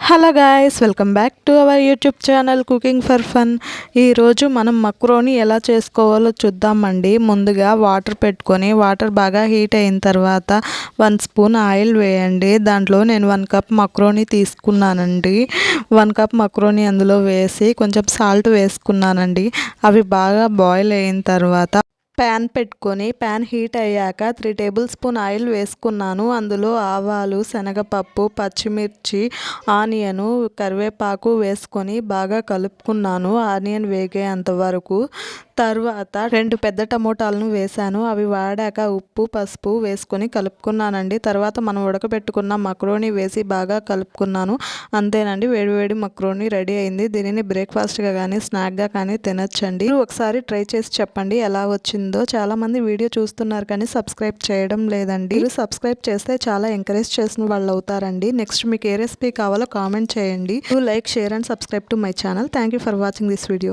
Hello guys, welcome back to our YouTube channel cooking for fun. ఈరోజు మనం macaroni ఎలా చేసుకోవాలో చూద్దామండి. ముందుగా వాటర్ పెట్టుకొని వాటర్ బాగా హీట్ అయిన తర్వాత 1 స్పూన్ ఆయిల్ వేయండి. దాంట్లో నేను 1 కప్ మక్రోని తీసుకున్నానండి. 1 కప్ మక్రోని అందులో వేసి కొంచెం సాల్ట్ వేసుకున్నానండి. అవి బాగా బాయిల్ అయిన తర్వాత ప్యాన్ పెట్టుకొని ప్యాన్ హీట్ అయ్యాక 3 టేబుల్ స్పూన్ ఆయిల్ వేసుకున్నాను. అందులో ఆవాలు, శనగపప్పు, పచ్చిమిర్చి, ఆనియను, కరివేపాకు వేసుకొని బాగా కలుపుకున్నాను ఆనియన్ వేగేంత వరకు. తర్వాత 2 పెద్ద టమోటాలను వేసాను. అవి వాడాక ఉప్పు, పసుపు వేసుకొని కలుపుకున్నానండి. తర్వాత మనం ఉడకబెట్టుకున్న మక్రోని వేసి బాగా కలుపుకున్నాను. అంతేనండి, వేడివేడి మక్రోని రెడీ అయింది. దీనిని బ్రేక్ఫాస్ట్గా కానీ స్నాక్గా కానీ తినొచ్చండి. ఒకసారి ట్రై చేసి చెప్పండి ఎలా వచ్చిందో. చాలామంది వీడియో చూస్తున్నారు కానీ సబ్స్క్రైబ్ చేయడం లేదండి. మీరు సబ్స్క్రైబ్ చేస్తే చాలా ఎంకరేజ్ చేసిన వాళ్ళు అవుతారండి. నెక్స్ట్ మీకు ఏ రెసిపీ కావాలో కామెంట్ చేయండి. Like, share and subscribe to my channel. Thank you for watching this video.